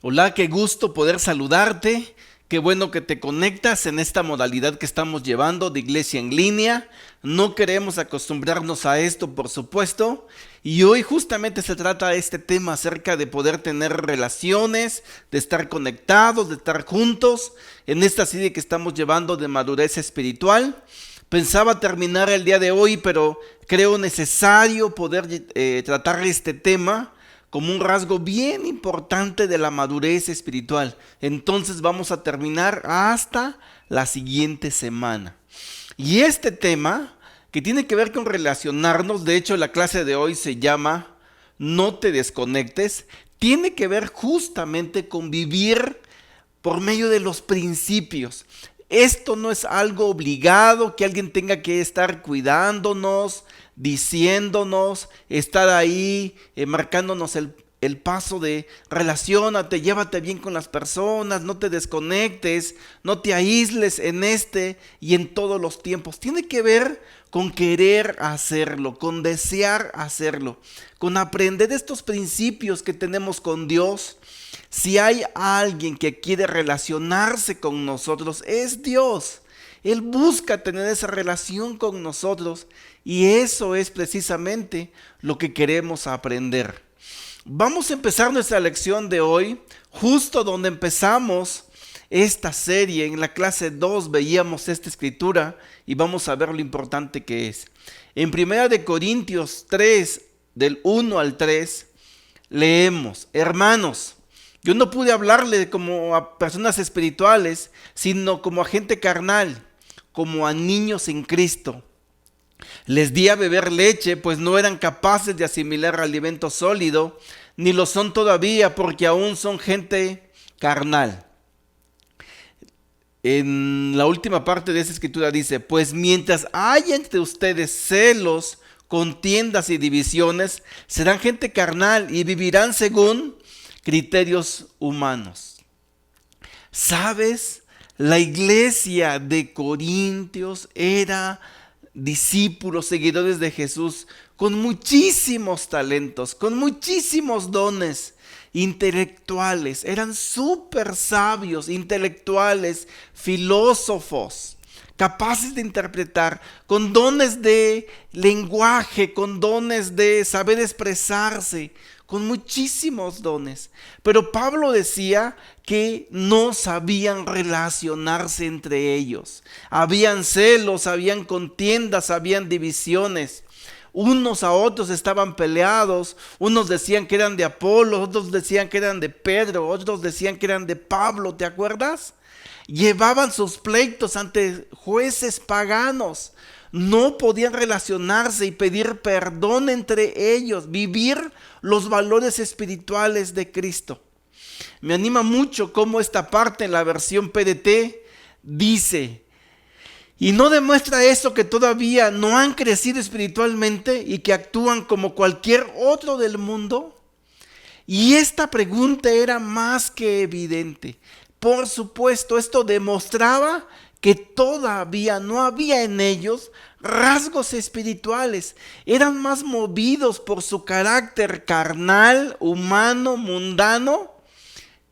Hola, qué gusto poder saludarte. Qué bueno que te conectas en esta modalidad que estamos llevando de iglesia en línea. No queremos acostumbrarnos a esto, por supuesto. Y hoy justamente se trata de este tema acerca de poder tener relaciones, de estar conectados, de estar juntos en esta serie que estamos llevando de madurez espiritual. Pensaba terminar el día de hoy, pero creo necesario poder tratar este tema como un rasgo bien importante de la madurez espiritual. Entonces vamos a terminar hasta la siguiente semana. Y este tema, que tiene que ver con relacionarnos, de hecho la clase de hoy se llama No te desconectes, tiene que ver justamente con vivir por medio de los principios. Esto no es algo obligado que alguien tenga que estar cuidándonos, diciéndonos, estar ahí, marcándonos el paso de relaciónate, llévate bien con las personas, no te desconectes, no te aísles en este y en todos los tiempos. Tiene que ver con querer hacerlo, con desear hacerlo, con aprender estos principios que tenemos con Dios. Si hay alguien que quiere relacionarse con nosotros, es Dios. Él busca tener esa relación con nosotros y eso es precisamente lo que queremos aprender. Vamos a empezar nuestra lección de hoy justo donde empezamos esta serie. En la clase 2 veíamos esta escritura y vamos a ver lo importante que es. En 1 Corintios 3, del 1 al 3, leemos: hermanos, yo no pude hablarle como a personas espirituales, sino como a gente carnal, como a niños en Cristo. Les di a beber leche, pues no eran capaces de asimilar alimento sólido, ni lo son todavía, porque aún son gente carnal. En la última parte de esa escritura dice: pues mientras haya entre ustedes celos, contiendas y divisiones, serán gente carnal y vivirán según criterios humanos. ¿Sabes? La iglesia de Corintios era discípulos, seguidores de Jesús, con muchísimos talentos, con muchísimos dones intelectuales. Eran súper sabios, intelectuales, filósofos, capaces de interpretar, con dones de lenguaje, con dones de saber expresarse, con muchísimos dones. Pero Pablo decía que no sabían relacionarse entre ellos. Habían celos, habían contiendas, habían divisiones. Unos a otros estaban peleados. Unos decían que eran de Apolo, otros decían que eran de Pedro, otros decían que eran de Pablo, ¿te acuerdas? Llevaban sus pleitos ante jueces paganos. No podían relacionarse y pedir perdón entre ellos, vivir los valores espirituales de Cristo. Me anima mucho cómo esta parte en la versión PDT dice: y no demuestra eso que todavía no han crecido espiritualmente y que actúan como cualquier otro del mundo. Y esta pregunta era más que evidente. Por supuesto, esto demostraba que todavía no había en ellos rasgos espirituales. Eran más movidos por su carácter carnal, humano, mundano,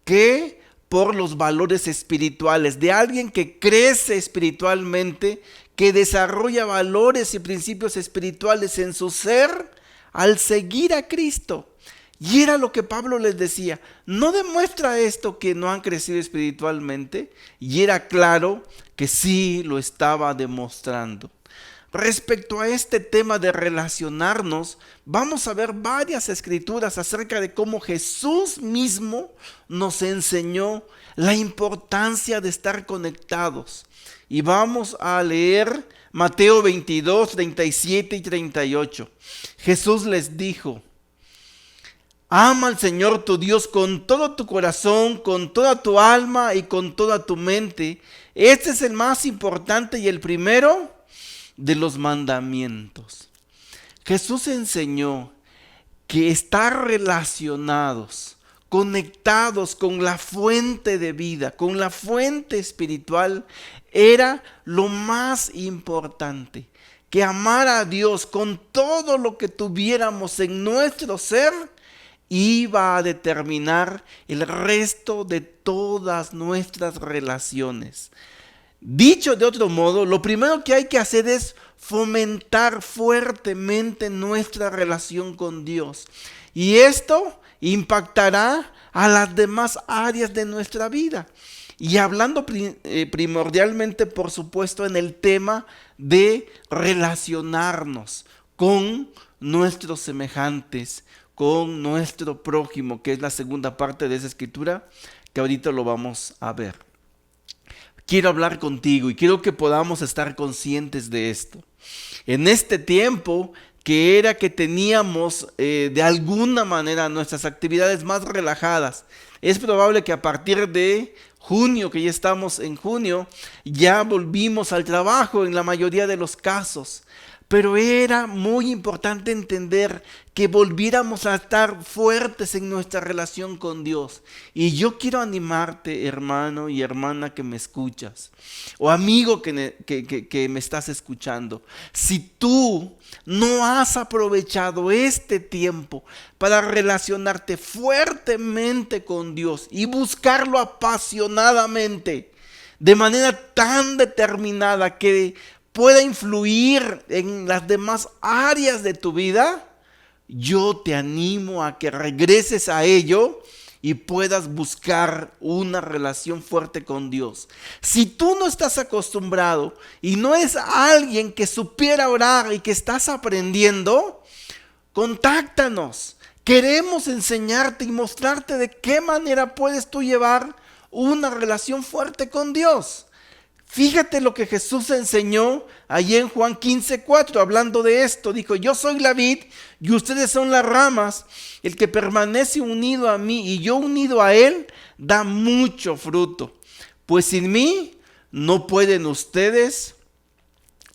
que por los valores espirituales de alguien que crece espiritualmente, que desarrolla valores y principios espirituales en su ser al seguir a Cristo. Y era lo que Pablo les decía: ¿no demuestra esto que no han crecido espiritualmente? Y era claro que sí lo estaba demostrando. Respecto a este tema de relacionarnos, vamos a ver varias escrituras acerca de cómo Jesús mismo nos enseñó la importancia de estar conectados. Y vamos a leer Mateo 22, 37 y 38. Jesús les dijo: ama al Señor tu Dios con todo tu corazón, con toda tu alma y con toda tu mente. Este es el más importante y el primero de los mandamientos. Jesús enseñó que estar relacionados, conectados con la fuente de vida, con la fuente espiritual, era lo más importante. Que amar a Dios con todo lo que tuviéramos en nuestro ser iba a determinar el resto de todas nuestras relaciones. Dicho de otro modo, lo primero que hay que hacer es fomentar fuertemente nuestra relación con Dios. Y esto impactará a las demás áreas de nuestra vida. Y hablando primordialmente, por supuesto, en el tema de relacionarnos con nuestros semejantes, con nuestro prójimo, que es la segunda parte de esa escritura, que ahorita lo vamos a ver. Quiero hablar contigo y quiero que podamos estar conscientes de esto. En este tiempo que era que teníamos de alguna manera nuestras actividades más relajadas, es probable que a partir de junio, que ya estamos en junio, ya volvimos al trabajo en la mayoría de los casos. Pero era muy importante entender que volviéramos a estar fuertes en nuestra relación con Dios. Y yo quiero animarte, hermano y hermana que me escuchas, o amigo que me estás escuchando. Si tú no has aprovechado este tiempo para relacionarte fuertemente con Dios y buscarlo apasionadamente, de manera tan determinada que pueda influir en las demás áreas de tu vida, yo te animo a que regreses a ello y puedas buscar una relación fuerte con Dios. Si tú no estás acostumbrado y no es alguien que supiera orar y que estás aprendiendo, contáctanos. Queremos enseñarte y mostrarte de qué manera puedes tú llevar una relación fuerte con Dios. Fíjate lo que Jesús enseñó allí en Juan 15:4, hablando de esto. Dijo: yo soy la vid y ustedes son las ramas. El que permanece unido a mí y yo unido a él, da mucho fruto. Pues sin mí no pueden ustedes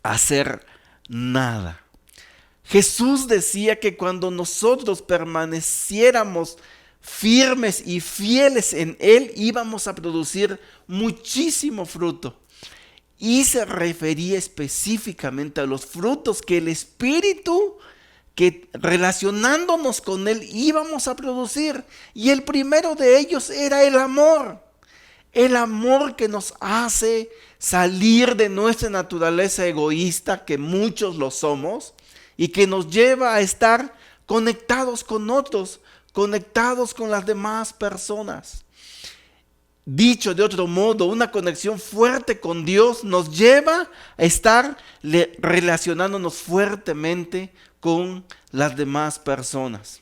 hacer nada. Jesús decía que cuando nosotros permaneciéramos firmes y fieles en él, íbamos a producir muchísimo fruto. Y se refería específicamente a los frutos que el Espíritu, que relacionándonos con Él íbamos a producir. Y el primero de ellos era el amor. El amor que nos hace salir de nuestra naturaleza egoísta, que muchos lo somos, y que nos lleva a estar conectados con otros, conectados con las demás personas. Dicho de otro modo, una conexión fuerte con Dios nos lleva a estar relacionándonos fuertemente con las demás personas.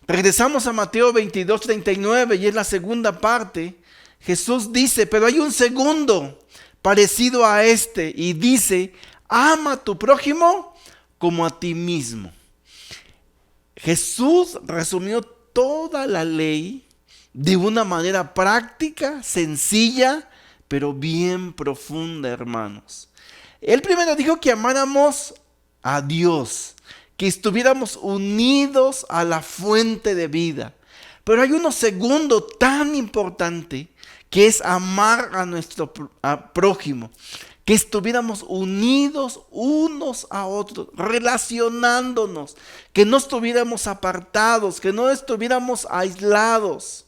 Regresamos a Mateo 22:39 y es la segunda parte. Jesús dice, pero hay un segundo parecido a este y dice: ama a tu prójimo como a ti mismo. Jesús resumió toda la ley de una manera práctica, sencilla, pero bien profunda, hermanos. Él primero dijo que amáramos a Dios, que estuviéramos unidos a la fuente de vida. Pero hay uno segundo tan importante, que es amar a nuestro prójimo, que estuviéramos unidos unos a otros, relacionándonos, que no estuviéramos apartados, que no estuviéramos aislados.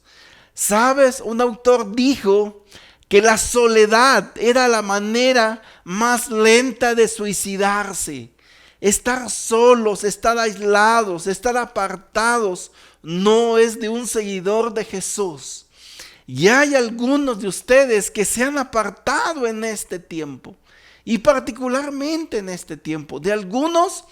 ¿Sabes? Un autor dijo que la soledad era la manera más lenta de suicidarse. Estar solos, estar aislados, estar apartados no es de un seguidor de Jesús. Y hay algunos de ustedes que se han apartado en este tiempo, y particularmente en este tiempo. De algunos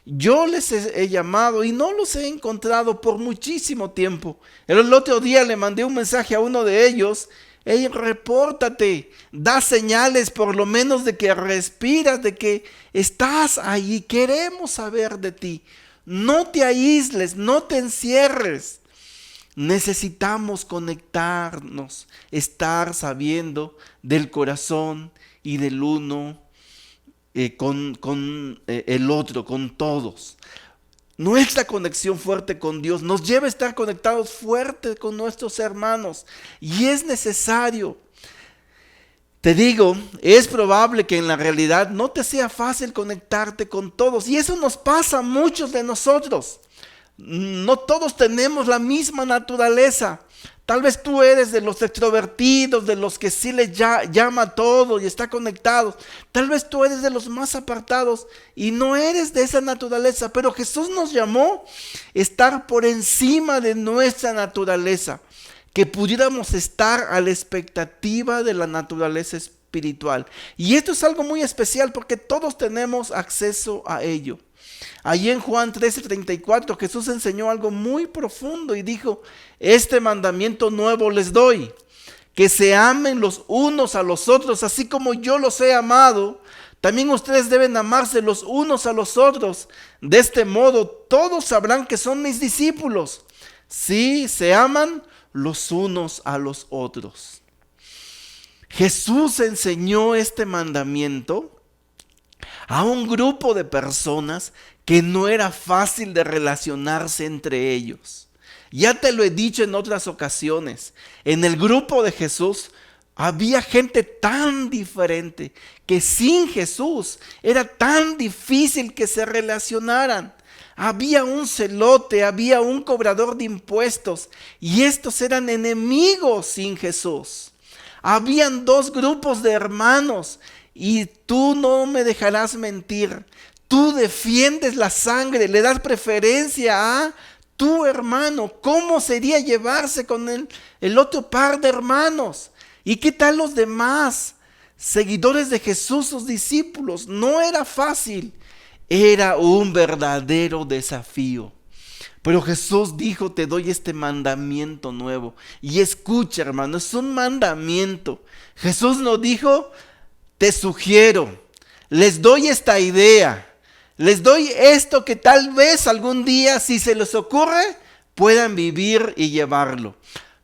yo les he llamado y no los he encontrado por muchísimo tiempo. El otro día le mandé un mensaje a uno de ellos: hey, repórtate, da señales por lo menos de que respiras, de que estás ahí, queremos saber de ti. No te aísles, no te encierres. Necesitamos conectarnos, estar sabiendo del corazón y del uno con el otro, con todos. Nuestra conexión fuerte con Dios nos lleva a estar conectados fuerte con nuestros hermanos, y es necesario. Te digo, es probable que en la realidad no te sea fácil conectarte con todos, y eso nos pasa a muchos de nosotros. No todos tenemos la misma naturaleza. Tal vez tú eres de los extrovertidos, de los que sí les llama todo y está conectados. Tal vez tú eres de los más apartados y no eres de esa naturaleza. Pero Jesús nos llamó a estar por encima de nuestra naturaleza. Que pudiéramos estar a la expectativa de la naturaleza espiritual. Y esto es algo muy especial porque todos tenemos acceso a ello. Allí en Juan 13:34 Jesús enseñó algo muy profundo y dijo: este mandamiento nuevo les doy, que se amen los unos a los otros, así como yo los he amado. También ustedes deben amarse los unos a los otros. De este modo todos sabrán que son mis discípulos, si se aman los unos a los otros. Jesús enseñó este mandamiento a un grupo de personas que no era fácil de relacionarse entre ellos. Ya te lo he dicho en otras ocasiones, en el grupo de Jesús había gente tan diferente que sin Jesús era tan difícil que se relacionaran. Había un celote, había un cobrador de impuestos y estos eran enemigos sin Jesús. Habían dos grupos de hermanos y tú no me dejarás mentir. Tú defiendes la sangre, le das preferencia a tu hermano. ¿Cómo sería llevarse con el otro par de hermanos? ¿Y qué tal los demás seguidores de Jesús, sus discípulos? No era fácil, era un verdadero desafío. Pero Jesús dijo: te doy este mandamiento nuevo. Y escucha, hermano, es un mandamiento. Jesús no dijo: te sugiero, les doy esta idea, les doy esto que tal vez algún día, si se les ocurre, puedan vivir y llevarlo.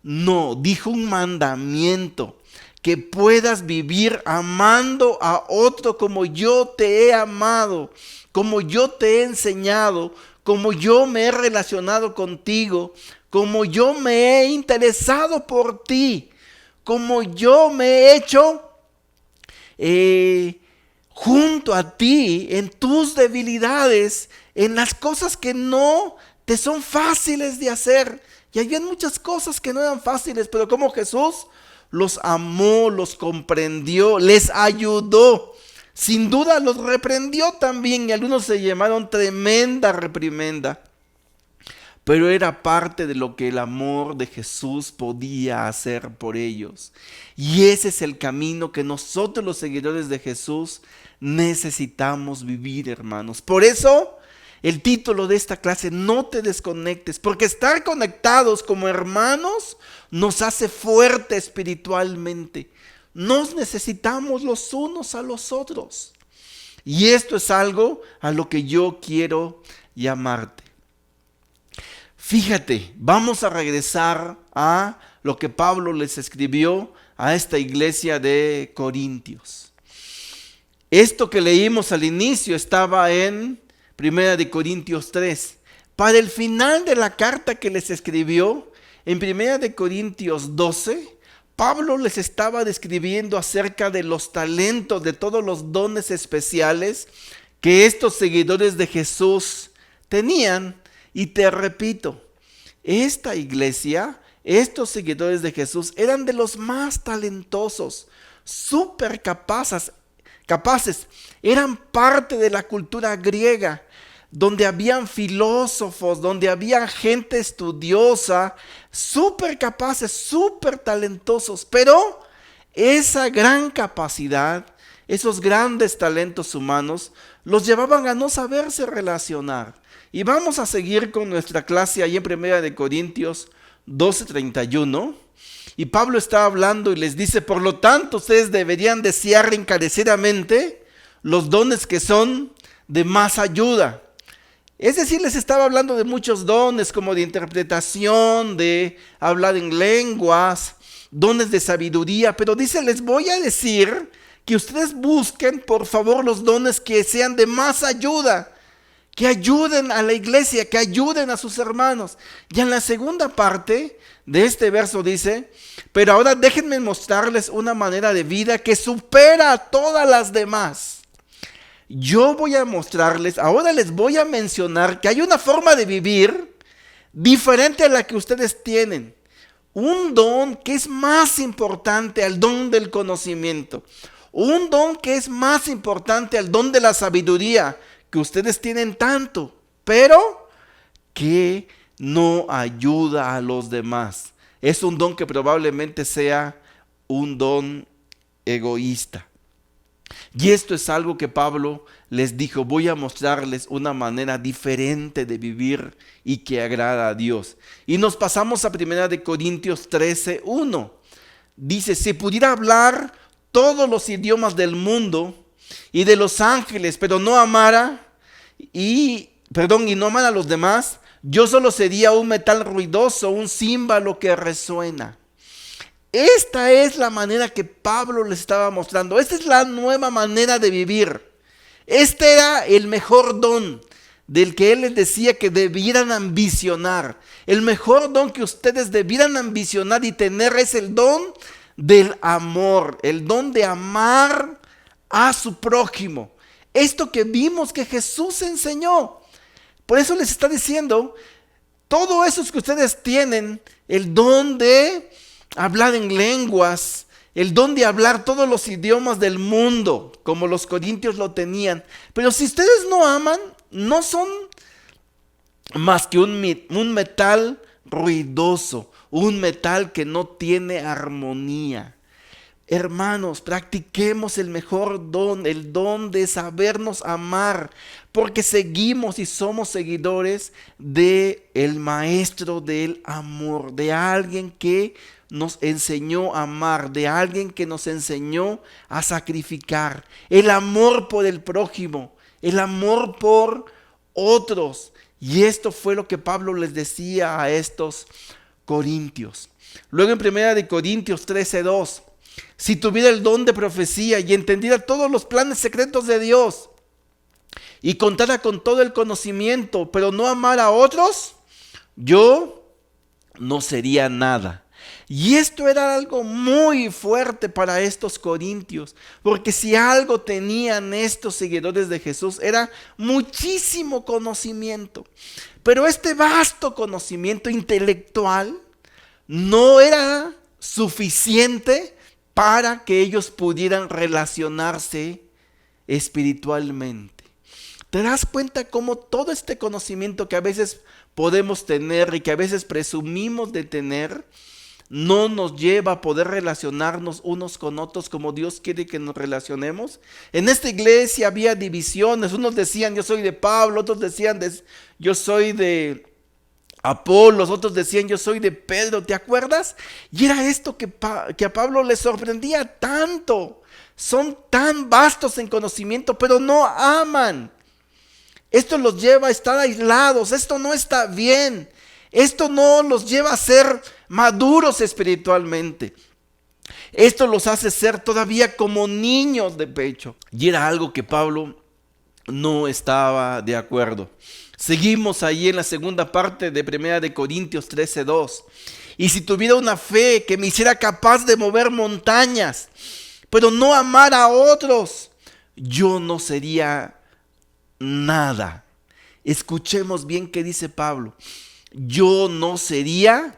No, dijo un mandamiento, que puedas vivir amando a otro como yo te he amado, como yo te he enseñado, como yo me he relacionado contigo, como yo me he interesado por ti, como yo me he hecho junto a ti en tus debilidades, en las cosas que no te son fáciles de hacer. Y había muchas cosas que no eran fáciles, pero como Jesús los amó, los comprendió, les ayudó. Sin duda los reprendió también y algunos se llamaron tremenda reprimenda. Pero era parte de lo que el amor de Jesús podía hacer por ellos. Y ese es el camino que nosotros los seguidores de Jesús necesitamos vivir, hermanos. Por eso el título de esta clase: no te desconectes, porque estar conectados como hermanos nos hace fuerte espiritualmente. Nos necesitamos los unos a los otros. Y esto es algo a lo que yo quiero llamarte. Fíjate, vamos a regresar a lo que Pablo les escribió a esta iglesia de Corintios. Esto que leímos al inicio estaba en 1 Corintios 3. Para el final de la carta que les escribió, en 1 Corintios 12, Pablo les estaba describiendo acerca de los talentos, de todos los dones especiales que estos seguidores de Jesús tenían. Y te repito, esta iglesia, estos seguidores de Jesús eran de los más talentosos, súper capaces, eran parte de la cultura griega, donde habían filósofos, donde había gente estudiosa, súper capaces, súper talentosos, pero esa gran capacidad, esos grandes talentos humanos, los llevaban a no saberse relacionar. Y vamos a seguir con nuestra clase ahí en 1 Corintios 12:31. Y Pablo está hablando y les dice: por lo tanto, ustedes deberían desear encarecidamente los dones que son de más ayuda. Es decir, les estaba hablando de muchos dones, como de interpretación, de hablar en lenguas, dones de sabiduría. Pero dice: les voy a decir que ustedes busquen, por favor, los dones que sean de más ayuda, que ayuden a la iglesia, que ayuden a sus hermanos. Y en la segunda parte de este verso dice: pero ahora déjenme mostrarles una manera de vida que supera a todas las demás. Yo voy a mostrarles, ahora les voy a mencionar que hay una forma de vivir diferente a la que ustedes tienen. Un don que es más importante al don del conocimiento. Un don que es más importante al don de la sabiduría, que ustedes tienen tanto, pero que no ayuda a los demás. Es un don que probablemente sea un don egoísta. Y esto es algo que Pablo les dijo: voy a mostrarles una manera diferente de vivir y que agrada a Dios. Y nos pasamos a 1 Corintios 13:1. Dice: si pudiera hablar todos los idiomas del mundo y de los ángeles, pero no amara y no amara a los demás, yo solo sería un metal ruidoso, un címbalo que resuena. Esta es la manera que Pablo les estaba mostrando. Esta es la nueva manera de vivir. Este era el mejor don del que él les decía que debieran ambicionar. El mejor don que ustedes debieran ambicionar y tener es el don del amor. El don de amar a su prójimo. Esto que vimos que Jesús enseñó. Por eso les está diciendo, todo eso que ustedes tienen, el don de hablar en lenguas, el don de hablar todos los idiomas del mundo, como los corintios lo tenían. Pero si ustedes no aman, no son más que un metal ruidoso, un metal que no tiene armonía. Hermanos, practiquemos el mejor don, el don de sabernos amar, porque seguimos y somos seguidores de el maestro del amor, de alguien que nos enseñó a amar, de alguien que nos enseñó a sacrificar, el amor por el prójimo, el amor por otros. Y esto fue lo que Pablo les decía a estos corintios. Luego en 1 Corintios 13:2, si tuviera el don de profecía y entendiera todos los planes secretos de Dios y contara con todo el conocimiento, pero no amara a otros, yo no sería nada. Y esto era algo muy fuerte para estos corintios, porque si algo tenían estos seguidores de Jesús era muchísimo conocimiento. Pero este vasto conocimiento intelectual no era suficiente para que ellos pudieran relacionarse espiritualmente. ¿Te das cuenta cómo todo este conocimiento que a veces podemos tener y que a veces presumimos de tener, no nos lleva a poder relacionarnos unos con otros como Dios quiere que nos relacionemos? En esta iglesia había divisiones. Unos decían: yo soy de Pablo. Otros decían: yo soy de Apolos. Otros decían: yo soy de Pedro. ¿Te acuerdas? Y era esto que a Pablo le sorprendía tanto. Son tan vastos en conocimiento, pero no aman. Esto los lleva a estar aislados. Esto no está bien. Esto no los lleva a ser maduros espiritualmente. Esto los hace ser todavía como niños de pecho. Y era algo que Pablo no estaba de acuerdo. Seguimos ahí en la segunda parte de 1 Corintios 13:2. Y si tuviera una fe que me hiciera capaz de mover montañas, pero no amar a otros, yo no sería nada. Escuchemos bien qué dice Pablo. Yo no sería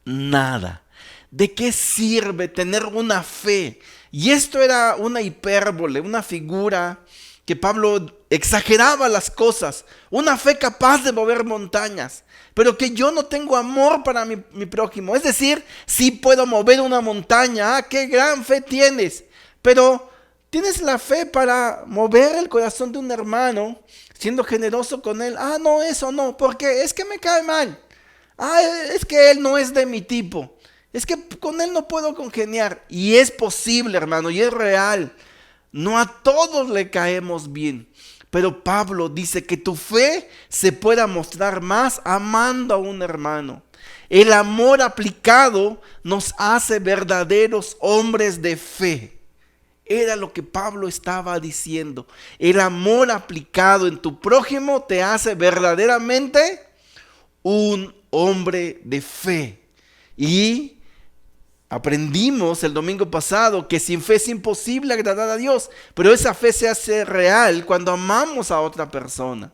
nada. ¿De qué sirve tener una fe? Y esto era una hipérbole, una figura que Pablo exageraba las cosas. Una fe capaz de mover montañas, pero que yo no tengo amor para mi prójimo. Es decir, sí puedo mover una montaña. ¡Qué gran fe tienes! Pero tienes la fe para mover el corazón de un hermano, siendo generoso con él. No, eso no, porque es que me cae mal. Es que él no es de mi tipo. Es que con él no puedo congeniar. Y es posible, hermano, y es real. No a todos le caemos bien. Pero Pablo dice que tu fe se pueda mostrar más amando a un hermano. El amor aplicado nos hace verdaderos hombres de fe. Era lo que Pablo estaba diciendo. El amor aplicado en tu prójimo te hace verdaderamente un hombre de fe. Y aprendimos el domingo pasado que sin fe es imposible agradar a Dios, pero esa fe se hace real cuando amamos a otra persona.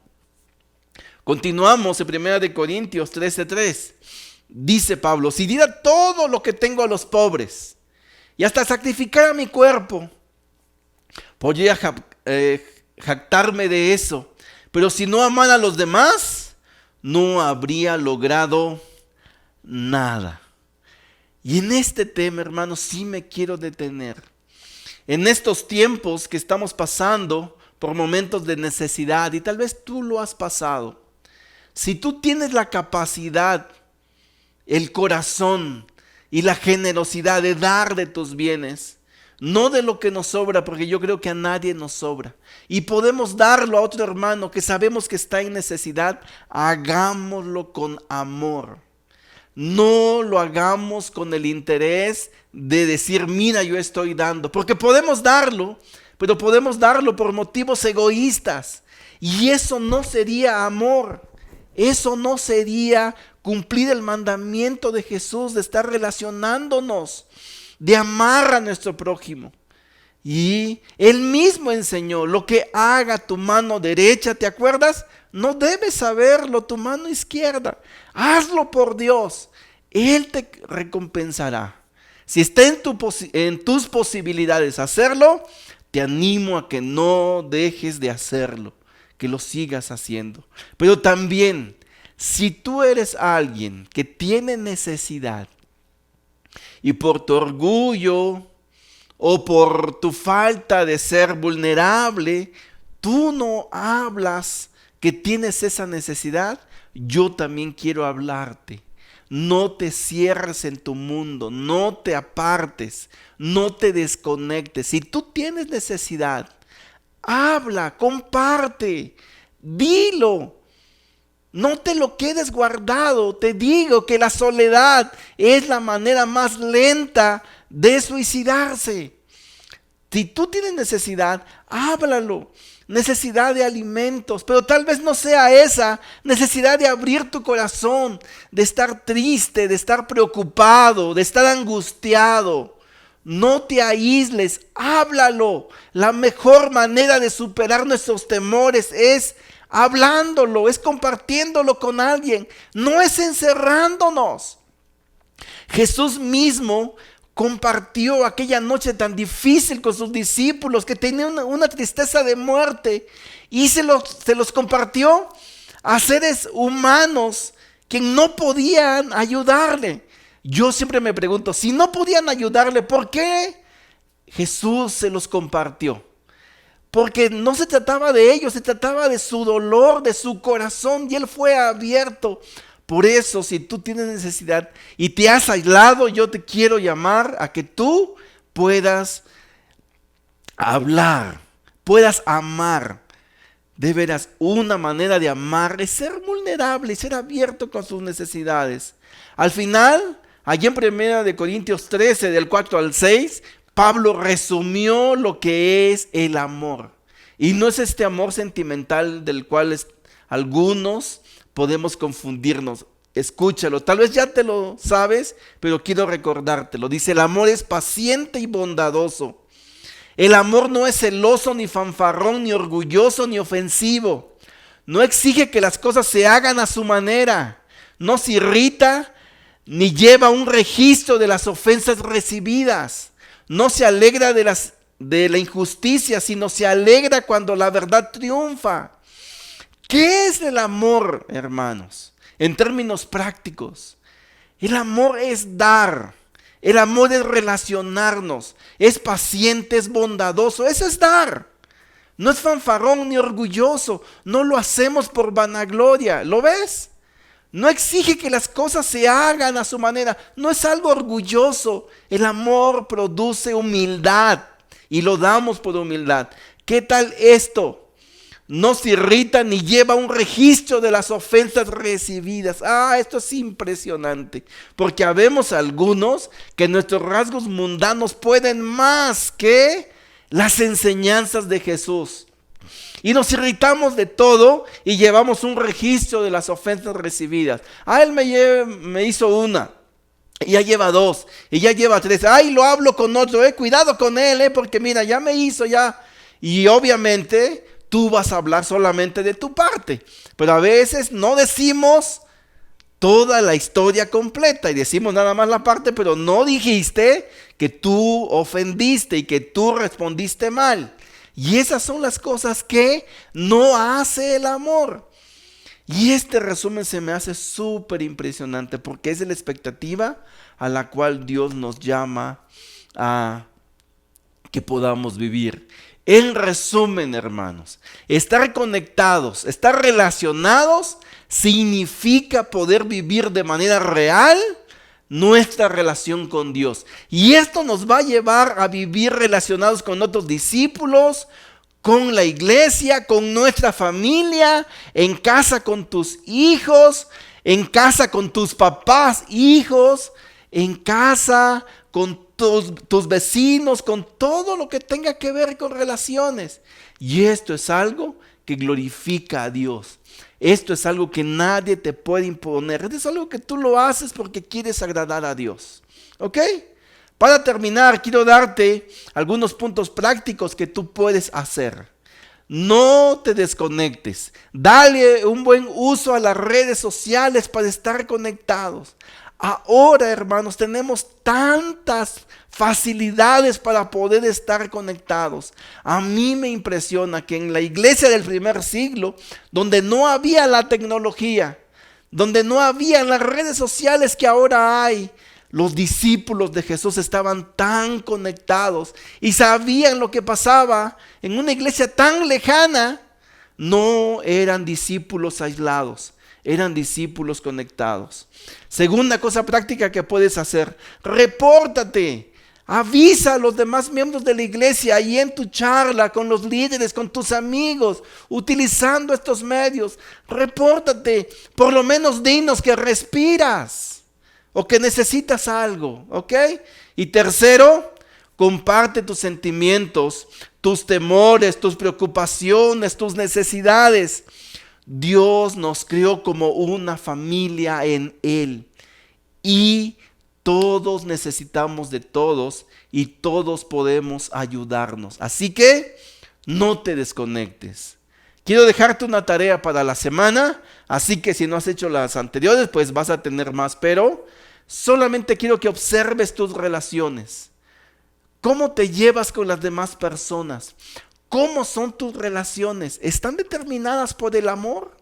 Continuamos en 1 Corintios 13:3. Dice Pablo, si diera todo lo que tengo a los pobres y hasta sacrificara mi cuerpo, podría jactarme de eso. Pero si no amara a los demás, no habría logrado nada. Y en este tema, hermanos, sí me quiero detener. En estos tiempos que estamos pasando por momentos de necesidad, y tal vez tú lo has pasado, si tú tienes la capacidad, el corazón y la generosidad de dar de tus bienes, no de lo que nos sobra, porque yo creo que a nadie nos sobra, y podemos darlo a otro hermano que sabemos que está en necesidad, hagámoslo con amor. No lo hagamos con el interés de decir, mira, yo estoy dando, porque podemos darlo, pero podemos darlo por motivos egoístas, y eso no sería amor. Eso no sería cumplir el mandamiento de Jesús de estar relacionándonos, de amar a nuestro prójimo. Y Él mismo enseñó, lo que haga tu mano derecha, ¿te acuerdas? No debes saberlo tu mano izquierda. Hazlo por Dios. Él te recompensará. Si está en tus posibilidades hacerlo, te animo a que no dejes de hacerlo, que lo sigas haciendo. Pero también, si tú eres alguien que tiene necesidad y por tu orgullo o por tu falta de ser vulnerable, tú no hablas que tienes esa necesidad, yo también quiero hablarte. No te cierres en tu mundo, no te apartes, no te desconectes. Si tú tienes necesidad, habla, comparte, dilo. No te lo quedes guardado. Te digo que la soledad es la manera más lenta de suicidarse. Si tú tienes necesidad, háblalo. Necesidad de alimentos, pero tal vez no sea esa necesidad de abrir tu corazón, de estar triste, de estar preocupado, de estar angustiado. No te aísles, háblalo. La mejor manera de superar nuestros temores es hablándolo, es compartiéndolo con alguien, no es encerrándonos. Jesús mismo compartió aquella noche tan difícil con sus discípulos que tenían una tristeza de muerte y se los compartió a seres humanos que no podían ayudarle. Yo siempre me pregunto, si no podían ayudarle, ¿por qué Jesús se los compartió? Porque no se trataba de ellos, se trataba de su dolor, de su corazón, y Él fue abierto. Por eso, si tú tienes necesidad y te has aislado, yo te quiero llamar a que tú puedas hablar, puedas amar. De veras, una manera de amar es ser vulnerable y ser abierto con sus necesidades. Al final, allí en 1 Corintios 13, del 4 al 6, Pablo resumió lo que es el amor. Y no es este amor sentimental del cual algunos podemos confundirnos. Escúchalo, tal vez ya te lo sabes, pero quiero recordártelo. Dice, el amor es paciente y bondadoso. El amor no es celoso, ni fanfarrón, ni orgulloso, ni ofensivo. No exige que las cosas se hagan a su manera. No se irrita, ni lleva un registro de las ofensas recibidas. No se alegra de la injusticia, sino se alegra cuando la verdad triunfa. ¿Qué es el amor, hermanos? En términos prácticos, el amor es dar, el amor es relacionarnos, es paciente, es bondadoso, eso es dar. No es fanfarrón ni orgulloso, no lo hacemos por vanagloria, ¿lo ves? No exige que las cosas se hagan a su manera, no es algo orgulloso. El amor produce humildad y lo damos por humildad. ¿Qué tal esto? No se irrita ni lleva un registro de las ofensas recibidas. Esto es impresionante, porque habemos algunos que nuestros rasgos mundanos pueden más que las enseñanzas de Jesús. Y nos irritamos de todo y llevamos un registro de las ofensas recibidas. Él me hizo una, y ya lleva dos, y ya lleva tres. Lo hablo con otro, cuidado con él, porque mira, ya me hizo ya. Y obviamente tú vas a hablar solamente de tu parte. Pero a veces no decimos toda la historia completa y decimos nada más la parte, pero no dijiste que tú ofendiste y que tú respondiste mal. Y esas son las cosas que no hace el amor. Y este resumen se me hace súper impresionante porque es la expectativa a la cual Dios nos llama a que podamos vivir. En resumen, hermanos, estar conectados, estar relacionados significa poder vivir de manera real nuestra relación con Dios. Y esto nos va a llevar a vivir relacionados con otros discípulos, con la iglesia, con nuestra familia, en casa con tus hijos, en casa con tus papás, hijos, en casa con tus vecinos, con todo lo que tenga que ver con relaciones. Y esto es algo que glorifica a Dios. Esto es algo que nadie te puede imponer. Esto es algo que tú lo haces porque quieres agradar a Dios. ¿Ok? Para terminar, quiero darte algunos puntos prácticos que tú puedes hacer. No te desconectes. Dale un buen uso a las redes sociales para estar conectados. Ahora, hermanos, tenemos tantas facilidades para poder estar conectados. A mí me impresiona que en la iglesia del primer siglo, donde no había la tecnología, donde no había las redes sociales que ahora hay, los discípulos de Jesús estaban tan conectados y sabían lo que pasaba en una iglesia tan lejana. No eran discípulos aislados, eran discípulos conectados. Segunda cosa práctica que puedes hacer: repórtate, avisa a los demás miembros de la iglesia ahí en tu charla con los líderes, con tus amigos, utilizando estos medios. Repórtate, por lo menos dinos que respiras o que necesitas algo, ¿ok? Y tercero, comparte tus sentimientos, tus temores, tus preocupaciones, tus necesidades. Dios nos creó como una familia en Él y todos necesitamos de todos y todos podemos ayudarnos. Así que no te desconectes. Quiero dejarte una tarea para la semana, así que si no has hecho las anteriores, pues vas a tener más, pero solamente quiero que observes tus relaciones. ¿Cómo te llevas con las demás personas? ¿Cómo son tus relaciones? ¿Están determinadas por el amor?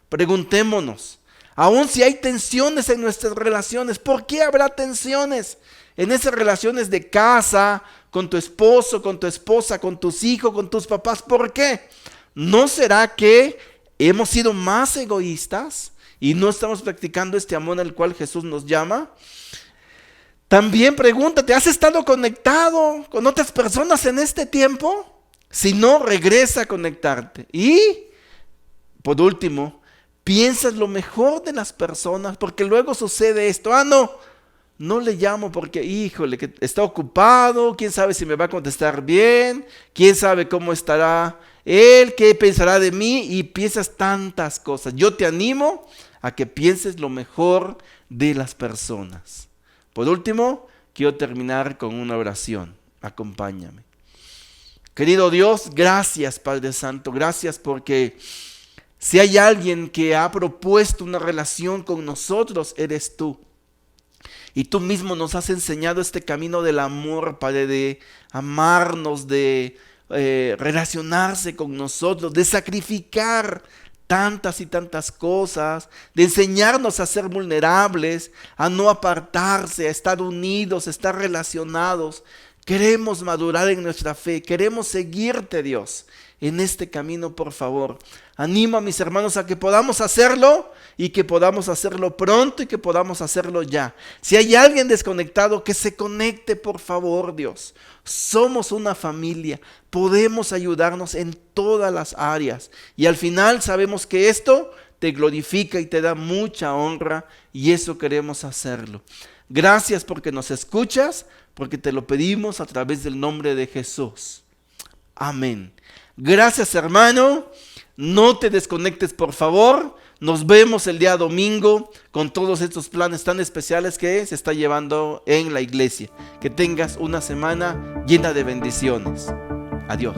Preguntémonos, aun si hay tensiones en nuestras relaciones, ¿por qué habrá tensiones en esas relaciones de casa, con tu esposo, con tu esposa, con tus hijos, con tus papás? ¿Por qué? ¿No será que hemos sido más egoístas y no estamos practicando este amor al cual Jesús nos llama? También pregúntate, ¿has estado conectado con otras personas en este tiempo? Si no, regresa a conectarte. Y, por último, piensas lo mejor de las personas, porque luego sucede esto. No le llamo porque, híjole, que está ocupado, quién sabe si me va a contestar bien, quién sabe cómo estará él, qué pensará de mí, y piensas tantas cosas. Yo te animo a que pienses lo mejor de las personas. Por último, quiero terminar con una oración. Acompáñame. Querido Dios, gracias, Padre Santo, gracias porque si hay alguien que ha propuesto una relación con nosotros, eres tú. Y tú mismo nos has enseñado este camino del amor, Padre, de amarnos, de relacionarse con nosotros, de sacrificar tantas y tantas cosas, de enseñarnos a ser vulnerables, a no apartarse, a estar unidos, a estar relacionados. Queremos madurar en nuestra fe, queremos seguirte, Dios, en este camino, por favor. Animo a mis hermanos a que podamos hacerlo y que podamos hacerlo pronto y que podamos hacerlo ya. Si hay alguien desconectado, que se conecte, por favor, Dios. Somos una familia, podemos ayudarnos en todas las áreas y al final sabemos que esto te glorifica y te da mucha honra y eso queremos hacerlo. Gracias porque nos escuchas, porque te lo pedimos a través del nombre de Jesús. Amén. Gracias, hermano. No te desconectes, por favor. Nos vemos el día domingo con todos estos planes tan especiales que se está llevando en la iglesia. Que tengas una semana llena de bendiciones. Adiós.